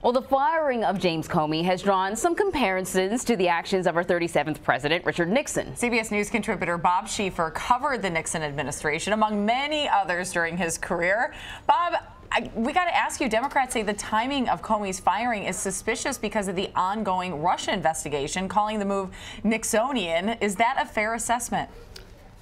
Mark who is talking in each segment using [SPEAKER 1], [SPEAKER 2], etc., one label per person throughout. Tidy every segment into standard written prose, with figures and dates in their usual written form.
[SPEAKER 1] Well, the firing of James Comey has drawn some comparisons to the actions of our 37th president, Richard Nixon.
[SPEAKER 2] CBS News contributor Bob Schieffer covered the Nixon administration, among many others, during his career. Bob, we got to ask you, Democrats say the timing of Comey's firing is suspicious because of the ongoing Russia investigation, calling the move Nixonian. Is that a fair assessment?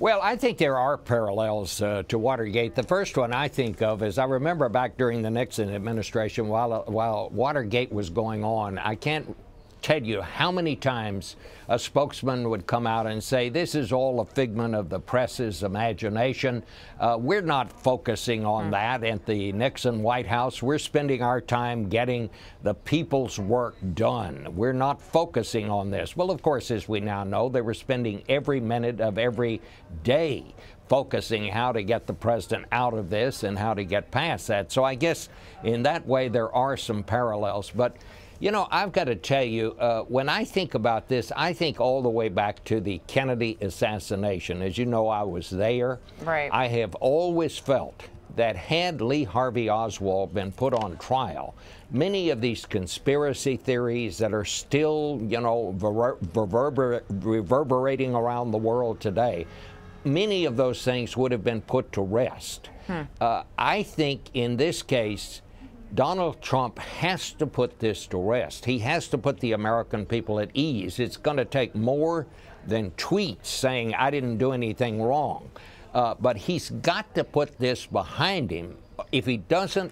[SPEAKER 3] Well, I think there are parallels to Watergate. The first one I think of is I remember back during the Nixon administration while Watergate was going on, I can't tell you how many times a spokesman would come out and say, this is all a figment of the press's imagination. We're not focusing on that at the Nixon White House. We're spending our time getting the people's work done. We're not focusing on this. Well, of course, as we now know, they were spending every minute of every day focusing how to get the president out of this and how to get past that. So I guess in that way there are some parallels. But you know, I've got to tell you, when I think about this, I think all the way back to the Kennedy assassination. As you know, I was there.
[SPEAKER 2] Right.
[SPEAKER 3] I have always felt that had Lee Harvey Oswald been put on trial, many of these conspiracy theories that are still, you know, reverberating around the world today, many of those things would have been put to rest. I think in this case, Donald Trump has to put this to rest. He has to put the American people at ease. It's going to take more than tweets saying, I didn't do anything wrong. But he's got to put this behind him. If he doesn't,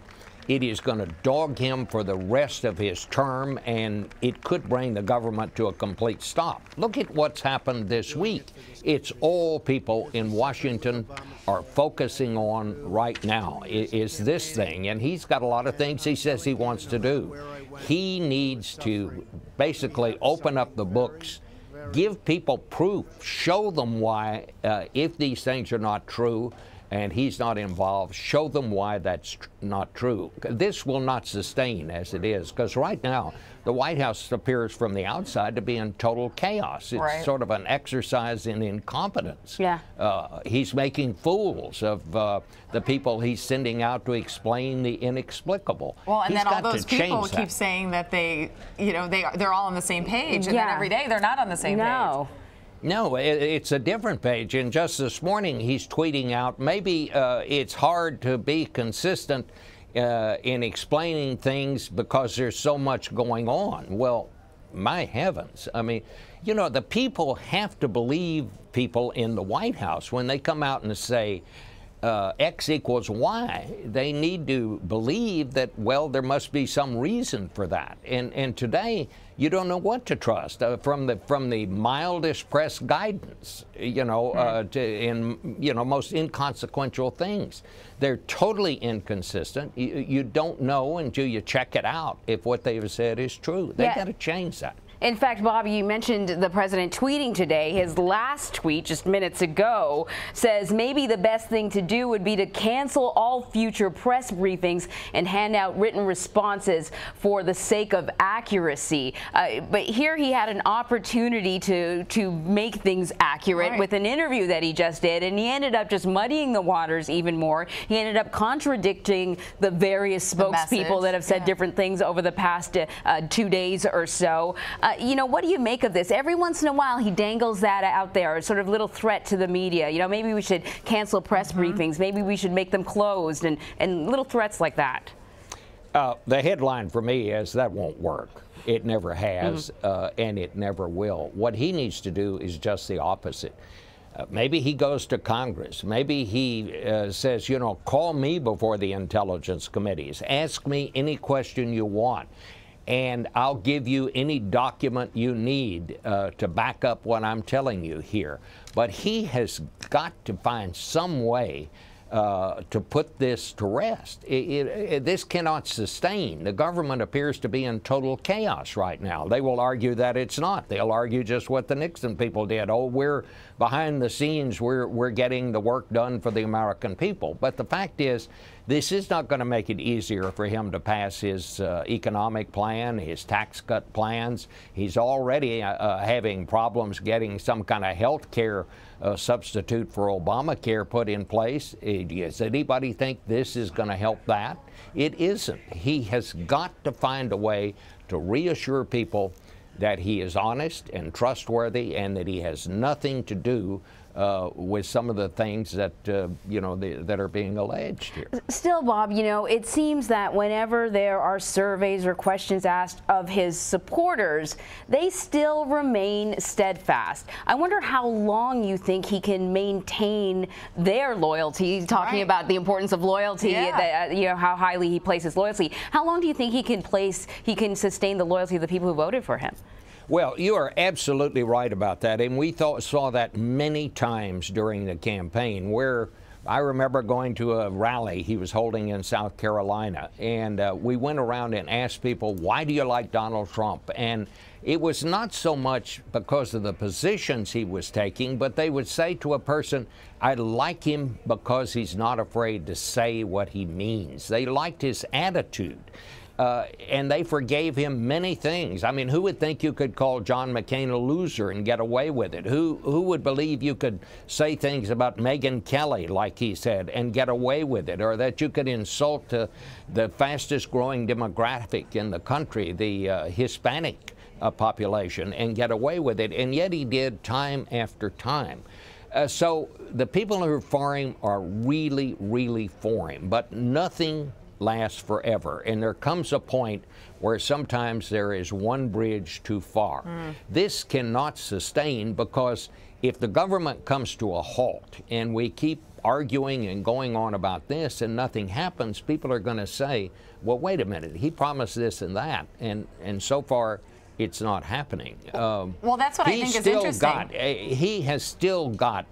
[SPEAKER 3] it is going to dog him for the rest of his term, and it could bring the government to a complete stop. Look at what's happened this week. It's all people in Washington are focusing on right now is this thing, and he's got a lot of things he says he wants to do. He needs to basically open up the books, give people proof, show them why, if these things are not true, and he's not involved, show them why that's not true. This will not sustain as it is, because right now the White House appears from the outside to be in total chaos. It's sort of an exercise in incompetence.
[SPEAKER 1] Yeah.
[SPEAKER 3] He's making fools of the people he's sending out to explain the inexplicable.
[SPEAKER 2] Well, and
[SPEAKER 3] he's
[SPEAKER 2] then all
[SPEAKER 3] got
[SPEAKER 2] those
[SPEAKER 3] to
[SPEAKER 2] people
[SPEAKER 3] change
[SPEAKER 2] keep
[SPEAKER 3] that.
[SPEAKER 2] saying that they're all on the same page, and then every day they're not on the same page.
[SPEAKER 3] No, it's a different page. And just this morning, he's tweeting out, maybe it's hard to be consistent in explaining things because there's so much going on. Well, my heavens. I mean, you know, the people have to believe people in the White House when they come out and say, X equals Y. They need to believe that, well, there must be some reason for that. And today, you don't know what to trust from the mildest press guidance, you know, to most inconsequential things. They're totally inconsistent. You don't know until you check it out if what they've said is true. They've got to change that.
[SPEAKER 1] In fact, Bob, you mentioned the president tweeting today. His last tweet just minutes ago says maybe the best thing to do would be to cancel all future press briefings and hand out written responses for the sake of accuracy. But here he had an opportunity to make things accurate with an interview that he just did, and he ended up just muddying the waters even more. He ended up contradicting the various spokespeople that have said different things over the past 2 days or so. You know, what do you make of this? Every once in a while, he dangles that out there, a sort of little threat to the media. You know, maybe we should cancel press briefings. Maybe we should make them closed, and little threats like that.
[SPEAKER 3] The headline for me is that won't work. It never has, and it never will. What he needs to do is just the opposite. Maybe he goes to Congress. Maybe he says, you know, call me before the intelligence committees. Ask me any question you want, and I'll give you any document you need to back up what I'm telling you here. But he has got to find some way to put this to rest. This cannot sustain. The government appears to be in total chaos right now. They will argue that it's not. They'll argue just what the Nixon people did. Oh, we're behind the scenes. We're getting the work done for the American people. But the fact is, This is not going to make it easier for him to pass his economic plan, his tax cut plans. He's already having problems getting some kind of health care substitute for Obamacare put in place. Does anybody think this is going to help that? It isn't. He has got to find a way to reassure people that he is honest and trustworthy and that he has nothing to do with some of the things that, that are being alleged here.
[SPEAKER 1] Still, Bob, it seems that whenever there are surveys or questions asked of his supporters, they still remain steadfast. I wonder how long you think he can maintain their loyalty, talking about the importance of loyalty, how highly he places loyalty. How long do you think he can sustain the loyalty of the people who voted for him?
[SPEAKER 3] Well, you are absolutely right about that, and we saw that many times during the campaign, where I remember going to a rally he was holding in South Carolina, and we went around and asked people, why do you like Donald Trump? And it was not so much because of the positions he was taking, but they would say to a person, I like him because he's not afraid to say what he means. They liked his attitude. And they forgave him many things. I mean, who would think you could call John McCain a loser and get away with it? Who would believe you could say things about Megyn Kelly, like he said, and get away with it? Or that you could insult the fastest growing demographic in the country, the Hispanic population, and get away with it? And yet he did time after time. So the people who are for him are really, really for him. But nothing lasts forever, and there comes a point where sometimes there is one bridge too far. This cannot sustain, because if the government comes to a halt and we keep arguing and going on about this and nothing happens, people are going to say, well, wait a minute, he promised this and that, and so far it's not happening.
[SPEAKER 2] Well, that's what I think is interesting.
[SPEAKER 3] He has still got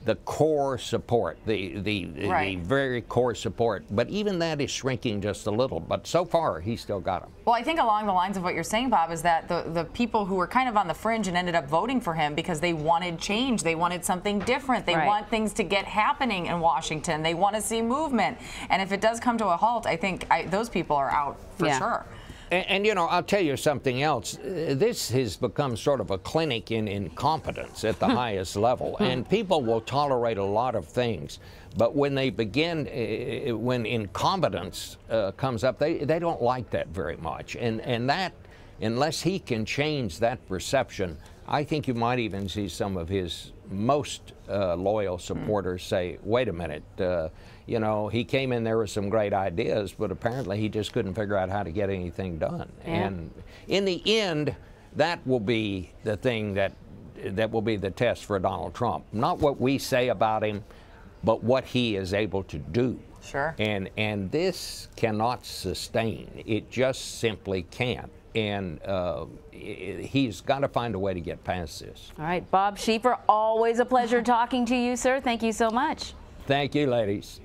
[SPEAKER 3] the core support, the very core support. But even that is shrinking just a little. But so far, he's still got them.
[SPEAKER 2] Well, I think along the lines of what you're saying, Bob, is that the people who were kind of on the fringe and ended up voting for him because they wanted change, they wanted something different, they want things to get happening in Washington, they want to see movement. And if it does come to a halt, I think those people are out for sure.
[SPEAKER 3] And I'll tell you something else. This has become sort of a clinic in incompetence at the highest level. And people will tolerate a lot of things. But when they begin, when incompetence comes up, they don't like that very much. And that, unless he can change that perception, I think you might even see some of his most loyal supporters say, wait a minute, he came in there with some great ideas, but apparently he just couldn't figure out how to get anything done. And in the end, that will be the thing that will be the test for Donald Trump. Not what we say about him, but what he is able to do.
[SPEAKER 2] Sure.
[SPEAKER 3] And this cannot sustain. It just simply can't. And he's got to find a way to get past this.
[SPEAKER 1] All right, Bob Schieffer, always a pleasure talking to you, sir. Thank you so much.
[SPEAKER 3] Thank you, ladies.